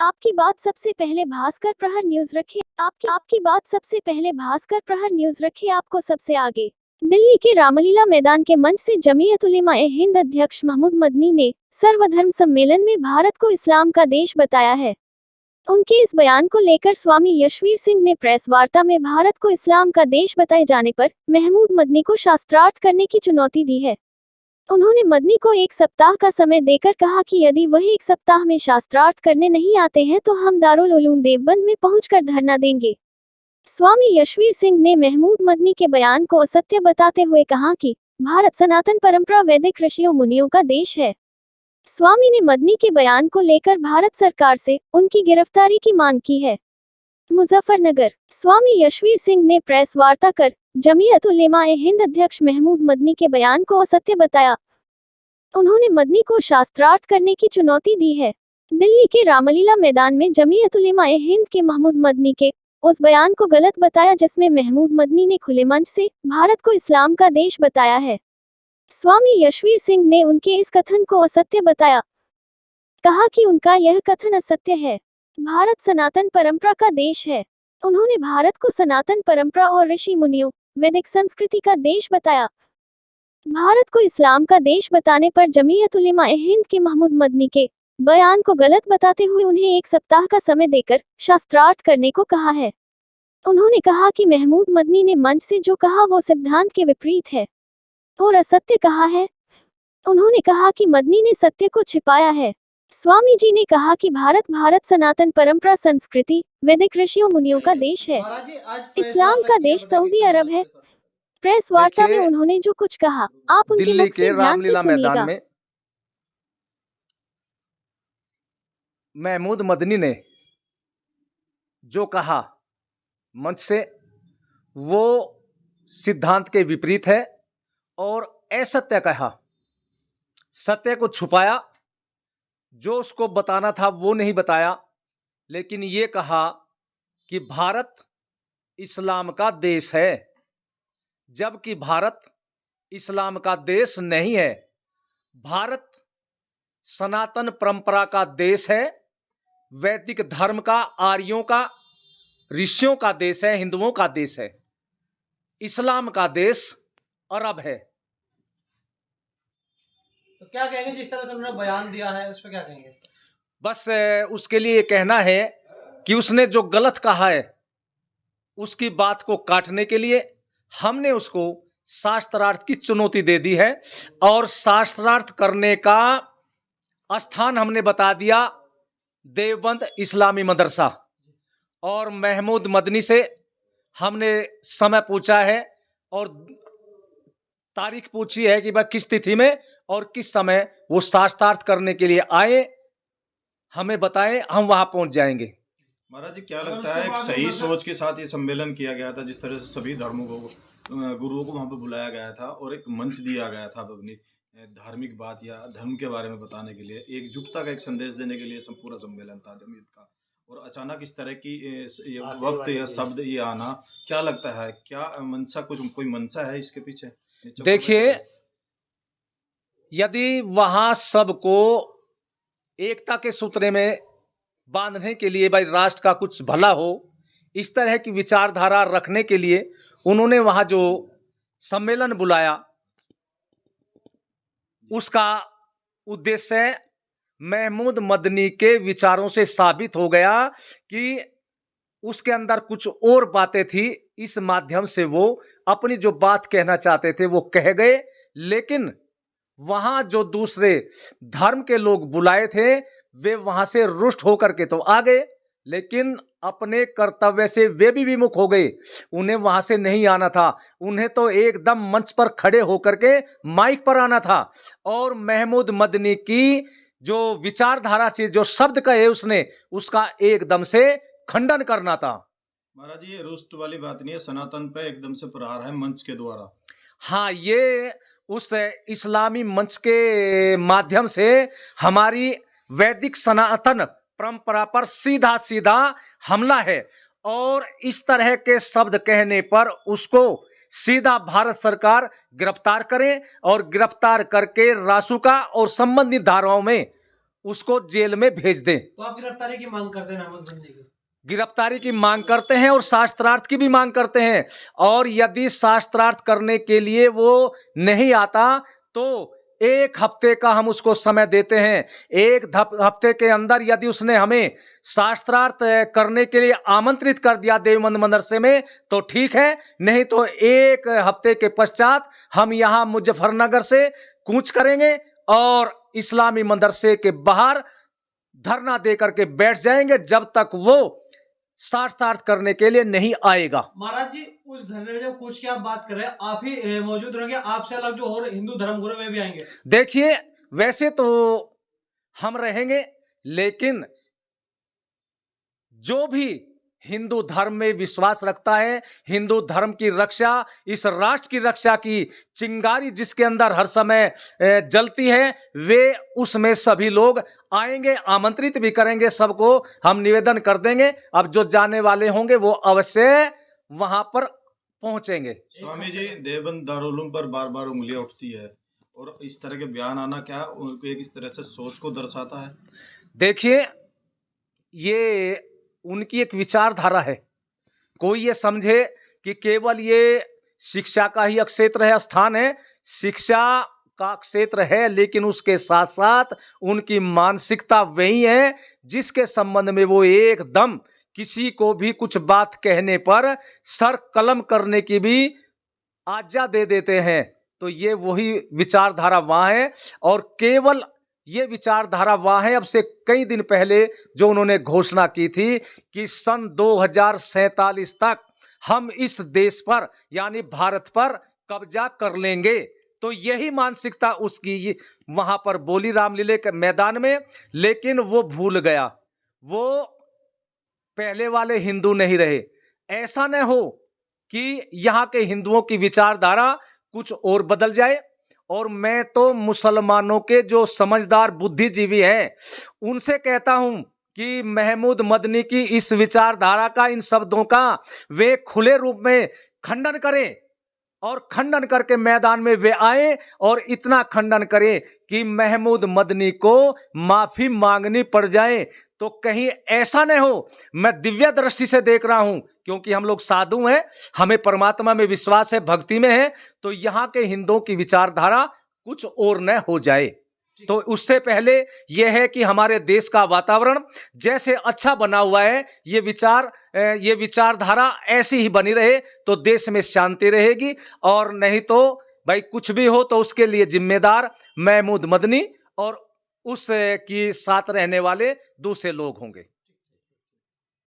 आपकी बात सबसे पहले भास्कर प्रहर न्यूज रखे। आपकी बात सबसे पहले भास्कर प्रहर न्यूज रखे। आपको सबसे आगे। दिल्ली के रामलीला मैदान के मंच से जमीयत उलेमा-ए-हिंद अध्यक्ष महमूद मदनी ने सर्वधर्म सम्मेलन में भारत को इस्लाम का देश बताया है। उनके इस बयान को लेकर स्वामी यशवीर सिंह ने प्रेस वार्ता में भारत को इस्लाम का देश बताए जाने पर महमूद मदनी को शास्त्रार्थ करने की चुनौती दी है। उन्होंने मदनी को 1 सप्ताह का समय देकर कहा कि यदि वह 1 सप्ताह में शास्त्रार्थ करने नहीं आते हैं तो हम दारुल उलूम देवबंद में पहुंचकर धरना देंगे। स्वामी यशवीर सिंह ने महमूद मदनी के बयान को असत्य बताते हुए कहा कि भारत सनातन परंपरा वैदिक ऋषियों मुनियों का देश है। स्वामी ने मदनी के बयान को लेकर भारत सरकार से उनकी गिरफ्तारी की मांग की है। मुजफ्फरनगर। स्वामी यशवीर सिंह ने प्रेस वार्ता कर जमीयत उलेमा-ए-हिंद अध्यक्ष महमूद मदनी के बयान को असत्य बताया। उन्होंने मदनी को शास्त्रार्थ करने की चुनौती दी है। दिल्ली के रामलीला मैदान में जमीयत उलेमा-ए-हिंद के महमूद मदनी के उस बयान को गलत बताया जिसमें महमूद मदनी ने खुले मंच से भारत को इस्लाम का देश बताया है। स्वामी यशवीर सिंह ने उनके इस कथन को असत्य बताया। कहा कि उनका यह कथन असत्य है। भारत सनातन परंपरा का देश है। उन्होंने भारत को सनातन परंपरा और ऋषि मुनियों वैदिक संस्कृति का देश बताया। भारत को इस्लाम का देश बताने पर जमीयत उलेमा-ए-हिंद के महमूद मदनी के बयान को गलत बताते हुए उन्हें 1 सप्ताह का समय देकर शास्त्रार्थ करने को कहा है। उन्होंने कहा कि महमूद मदनी ने मंच से जो कहा वो सिद्धांत के विपरीत है और असत्य कहा है। उन्होंने कहा कि मदनी ने सत्य को छिपाया है। स्वामी जी ने कहा कि भारत सनातन परंपरा संस्कृति वैदिक ऋषियों मुनियों का देश है। इस्लाम का देश सऊदी अरब है। प्रेस वार्ता में उन्होंने जो कुछ कहा आप उनके दिल्ली मुख से के ध्यान से रामलीला मैदान सुनिएगा। में महमूद मदनी ने जो कहा मंच से वो सिद्धांत के विपरीत है और असत्य कहा, सत्य को छुपाया, जो उसको बताना था वो नहीं बताया, लेकिन ये कहा कि भारत इस्लाम का देश है, जबकि भारत इस्लाम का देश नहीं है। भारत सनातन परंपरा का देश है, वैदिक धर्म का, आर्यों का, ऋषियों का देश है, हिंदुओं का देश है। इस्लाम का देश अरब है। तो क्या कहेंगे जिस तरह से उन्होंने बयान दिया है उस पर क्या कहेंगे? बस उसके लिए कहना है कि उसने जो गलत कहा है उसकी बात को काटने के लिए हमने उसको शास्त्रार्थ की चुनौती दे दी है और शास्त्रार्थ करने का स्थान हमने बता दिया देवबंद इस्लामी मदरसा। और महमूद मदनी से हमने समय पूछा है और तारीख पूछी है कि वह किस तिथि में और किस समय वो शास्त्रार्थ करने के लिए आए, हमें बताएं, हम वहां पहुंच जाएंगे। महाराज जी, क्या लगता है एक सही सोच के साथ ये सम्मेलन किया गया था, जिस तरह से सभी धर्मों को गुरुओं को वहां पर बुलाया गया था और एक मंच दिया गया था अपनी धार्मिक बात या धर्म के बारे में बताने के लिए, एकजुटता का एक संदेश देने के लिए पूरा सम्मेलन था जमीयत का, और अचानक इस तरह की ये वक्त या शब्द ये आना, क्या लगता है, क्या मंशा, कोई मंशा है इसके पीछे? देखिए, यदि वहां सबको एकता के सूत्र में बांधने के लिए, भाई राष्ट्र का कुछ भला हो, इस तरह की विचारधारा रखने के लिए उन्होंने वहां जो सम्मेलन बुलाया, उसका उद्देश्य महमूद मदनी के विचारों से साबित हो गया कि उसके अंदर कुछ और बातें थी। इस माध्यम से वो अपनी जो बात कहना चाहते थे वो कह गए, लेकिन वहां जो दूसरे धर्म के लोग बुलाए थे वे वहां से रुष्ट होकर के तो आ गए, लेकिन अपने कर्तव्य से वे भी विमुख हो गए। उन्हें वहां से नहीं आना था, उन्हें तो एकदम मंच पर खड़े होकर के माइक पर आना था और महमूद मदनी की जो विचारधारा से जो शब्द कहे उसने, उसका एकदम से खंडन करना था। महाराज जी, ये रुष्ट वाली बात नहीं है, सनातन पे एकदम से प्रहार है मंच के द्वारा। हाँ, ये उस इस्लामी मंच के माध्यम से हमारी वैदिक सनातन परंपरा पर सीधा सीधा हमला है और इस तरह के शब्द कहने पर उसको सीधा भारत सरकार गिरफ्तार करे और गिरफ्तार करके रासुका और संबंधित धाराओं में उसको जेल में भेज दें। तो आप गिरफ्तारी की मांग करते हैं महमूद गंजी की? गिरफ्तारी की मांग करते हैं और शास्त्रार्थ की भी मांग करते हैं। और यदि शास्त्रार्थ करने के लिए वो नहीं आता तो 1 हफ्ते का हम उसको समय देते हैं। 1 हफ्ते के अंदर यदि उसने हमें शास्त्रार्थ करने के लिए आमंत्रित कर दिया देवबंद मदरसे में तो ठीक है, नहीं तो 1 हफ्ते के पश्चात हम यहाँ मुजफ्फरनगर से कूच करेंगे और इस्लामी मदरसे के बाहर धरना देकर के बैठ जाएंगे जब तक वो शास्त्रार्थ करने के लिए नहीं आएगा। महाराज जी, उस धरने में जब कुछ की आप बात कर रहे हैं, आप ही मौजूद रहेंगे? आपसे अलग जो और हिंदू धर्मगुरु वे भी आएंगे? देखिए, वैसे तो हम रहेंगे, लेकिन जो भी हिंदू धर्म में विश्वास रखता है, हिंदू धर्म की रक्षा, इस राष्ट्र की रक्षा की चिंगारी जिसके अंदर हर समय जलती है, वे उसमें सभी लोग आएंगे, आमंत्रित भी करेंगे। सबको हम निवेदन कर देंगे। अब जो जाने वाले होंगे वो अवश्य वहां पर पहुंचेंगे। स्वामी जी, देवबंद दारुल पर बार बार उंगलियां उठती है और इस तरह के बयान आना क्या उनको एक इस तरह से सोच को दर्शाता है? देखिए, ये उनकी एक विचारधारा है। कोई ये समझे कि केवल ये शिक्षा का ही क्षेत्र है, स्थान है, शिक्षा का क्षेत्र है, लेकिन उसके साथ साथ उनकी मानसिकता वही है जिसके संबंध में वो एकदम किसी को भी कुछ बात कहने पर सर कलम करने की भी आज्ञा दे देते हैं। तो ये वही विचारधारा वहां है और केवल ये विचारधारा वहां है। अब से कई दिन पहले जो उन्होंने घोषणा की थी कि सन 2047 तक हम इस देश पर यानी भारत पर कब्जा कर लेंगे, तो यही मानसिकता उसकी वहां पर बोली रामलीले के मैदान में। लेकिन वो भूल गया, वो पहले वाले हिंदू नहीं रहे। ऐसा न हो कि यहाँ के हिंदुओं की विचारधारा कुछ और बदल जाए। और मैं तो मुसलमानों के जो समझदार बुद्धिजीवी हैं उनसे कहता हूं कि महमूद मदनी की इस विचारधारा का, इन शब्दों का वे खुले रूप में खंडन करें और खंडन करके मैदान में वे आए और इतना खंडन करें कि महमूद मदनी को माफी मांगनी पड़ जाए। तो कहीं ऐसा न हो, मैं दिव्य दृष्टि से देख रहा हूं क्योंकि हम लोग साधु हैं, हमें परमात्मा में विश्वास है, भक्ति में है, तो यहाँ के हिंदुओं की विचारधारा कुछ और न हो जाए। तो उससे पहले यह है कि हमारे देश का वातावरण जैसे अच्छा बना हुआ है, ये विचारधारा ऐसी ही बनी रहे तो देश में शांति रहेगी। और नहीं तो भाई कुछ भी हो तो उसके लिए जिम्मेदार महमूद मदनी और उस की साथ रहने वाले दूसरे लोग होंगे।